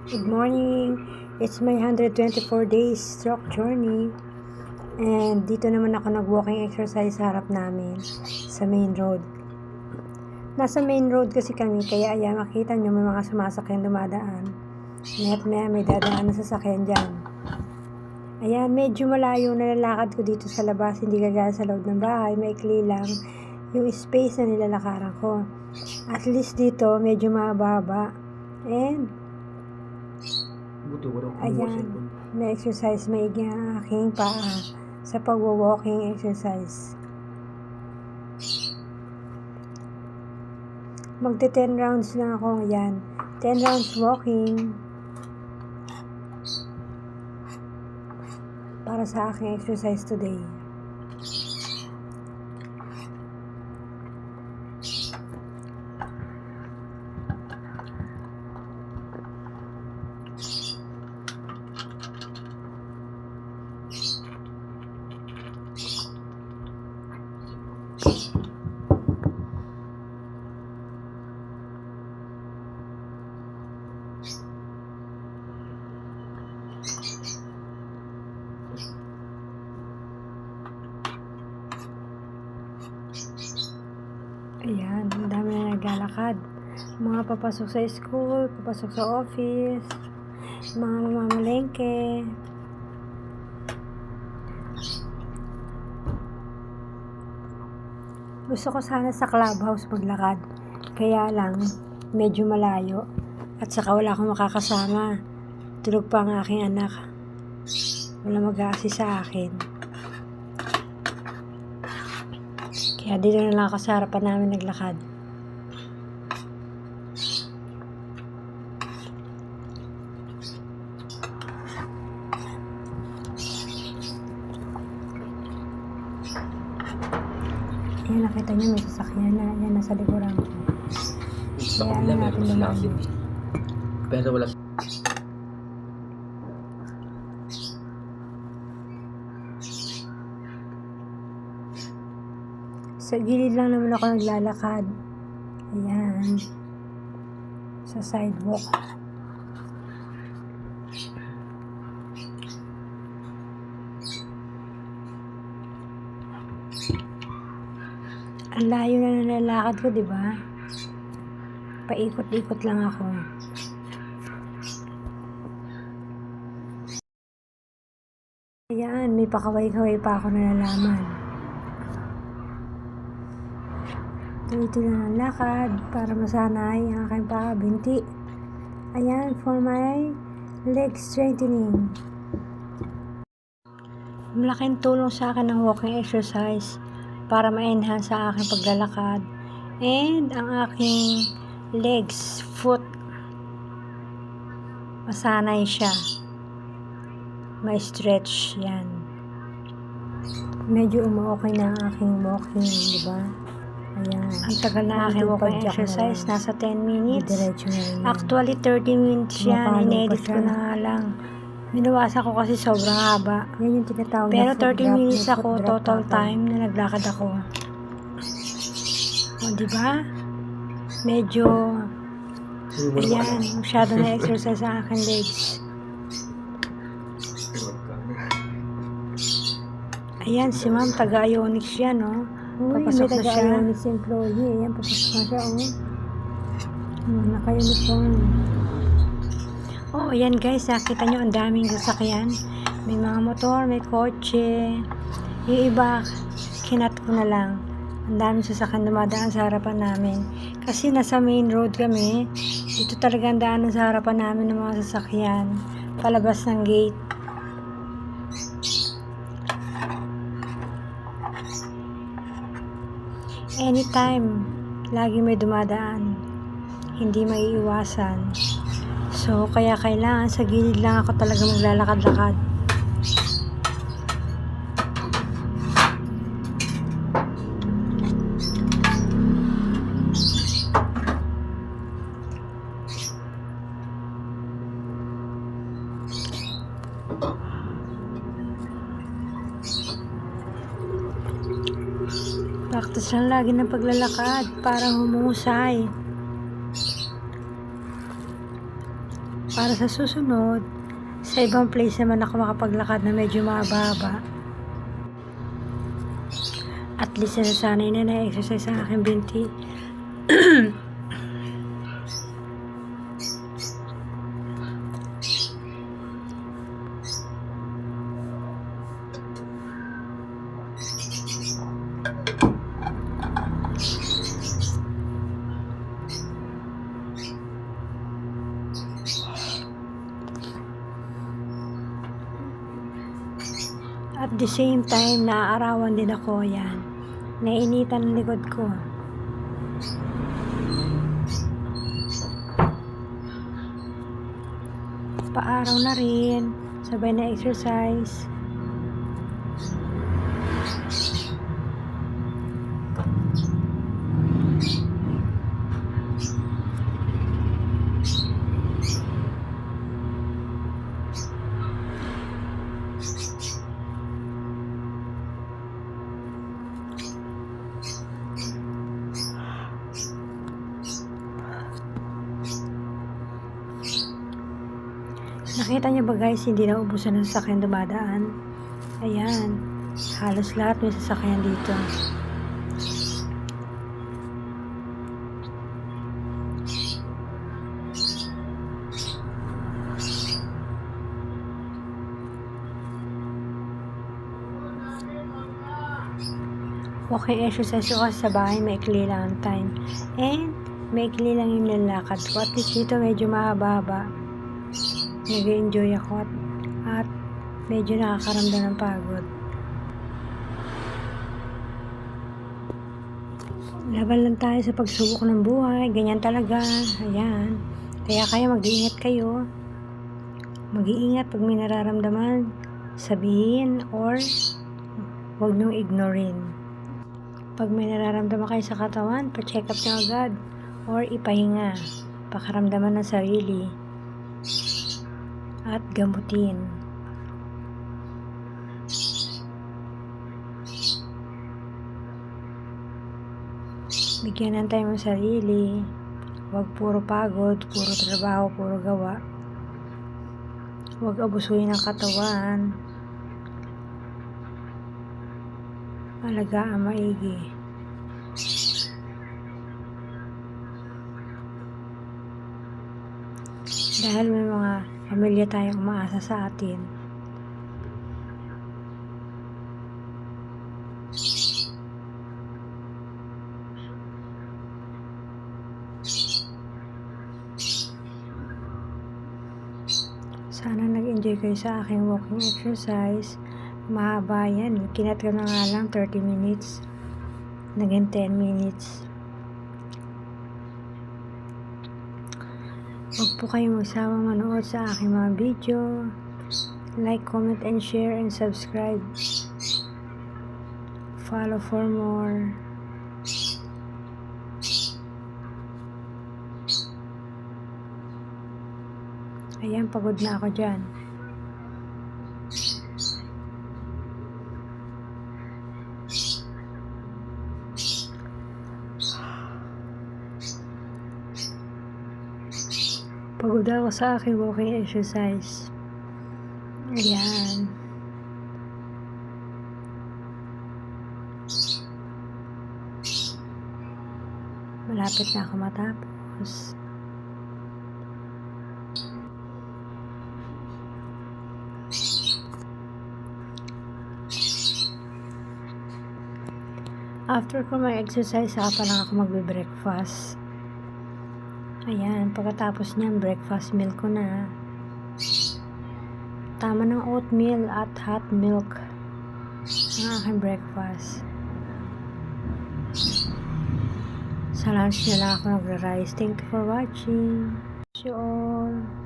Good morning. It's my 124 days stroke journey. And dito naman ako nag-walking exercise sa harap namin sa main road. Nasa main road kasi kami, kaya ayan, makita nyo may mga sumasakyan dumadaan. Ngayon may dadaan na sasakyan dyan. Ayan, medyo malayo na lalakad ko dito sa labas, hindi kagaya sa loob ng bahay, maikli lang yung space na nilalakaran ko. At least dito, medyo mababa. And ayan, may exercise maigi ang aking paa sa pagwa-walking exercise. Magte 10 rounds lang ako, ayan. 10 rounds walking para sa aking exercise today. Ayan, ang dami na naglalakad. Mga papasok sa school, papasok sa office, mga mamamalengke. Gusto ko sana sa clubhouse maglakad. Kaya lang, medyo malayo. At saka wala akong makakasama. Tulog pa ang aking anak. Wala mag-a-assist sa akin. Kaya dito na lang ako sa harapan namin naglakad. Ayan, nakita niyo may sasakyan na. Ayan, nasa likuran ko. Kaya ano natin lumayo. Pero wala. Sa gilid lang naman ako naglalakad. Ayan. Sa sidewalk. Ang layo na nalalakad ko, di ba? Paikot-ikot lang ako. Ayan, may pakaway-kaway pa ako nalalaman. Dito na ang lakad para masanay ang aking pakabinti. Ayan, for my leg strengthening. Malaking tulong sa akin ng walking exercise para ma-enhance sa aking paglalakad and ang aking legs, foot, masanay siya. May stretch yan. Medyo okay na ang aking walking, di ba? Ayan. Ang tagal na aking walking exercise, nasa 10 minutes. Actually, 30 minutes yan. Inedit ko na nga lang. Binawasan ko kasi sobrang haba. Yan yung tinatawag. Pero 30 minutes ako total time na naglakad ako. O, diba? Medyo ayan, masyado na exercise sa aking legs. Ayan, si ma'am, taga-Ionics yan, no? Papasok na siya. Ionics employee. Ayan, papasok na siya, oh. Naka-uniform. Oh, ayan guys, nakita nyo ang daming sasakyan. May mga motor, may kotse. Yung iba, kinat ko na lang. Ang daming sasakyan dumadaan sa harapan namin. Kasi nasa main road kami. Dito talaga ang daanan sa harapan namin ng mga sasakyan. Palabas ng gate. Anytime, lagi may dumadaan. Hindi maiiwasan. So, kaya kailangan sa gilid lang ako talaga maglalakad-lakad. Practice lang lagi ng paglalakad para humusay. Para sa susunod, sa ibang place naman ako makapaglakad na medyo mababa. At least nasanay na na-exercise sa aking binti. At the same time, naaarawan din ako, yan. Nainitan ang likod ko. Paaraw na rin, sabay na exercise. Nakita niyo ba guys, hindi na ubusan ng sasakyan dumadaan? Ayan, halos lahat may sasakyan dito. Walking exercise ko kasi sa bahay, maikli lang ang time. And maikli lang yung lalakad ko. At least dito medyo mahaba-haba. Nag-enjoy ako at medyo nakakaramdam ng pagod. Laban lang tayo sa pagsubok ng buhay. Ganyan talaga. Ayan. Kaya mag-iingat kayo. Mag-iingat pag may nararamdaman. Sabihin or huwag niyong ignorin. Pag may nararamdaman kayo sa katawan, pa-check up niyo agad. Or ipahinga. Pakaramdaman ng sarili. At gamutin. Bigyan ng time ang sarili. Huwag puro pagod, puro trabaho, puro gawa. Huwag abusuin ang katawan. Alagaan maigi. Dahil may mga pamilya tayong umaasa sa atin. Sana nag-enjoy kayo sa aking walking exercise. Mahaba yan. Kinat ko na nga lang 30 minutes. Naging 10 minutes. Huwag po kayong magsawang manood sa aking mga video. Like, comment, and share, and subscribe. Follow for more. Ayan, pagod na ako dyan. Pagod ako sa aking walking exercise. Ayan. Malapit na ako matapos. After ko mag-exercise, saka pa lang ako magbe-breakfast. Ayan, pagkatapos niyan, breakfast meal ko na. Tama ng oatmeal at hot milk ang aking breakfast. Sa lunch na lang ako nagra-rice. Thank you for watching. See you all.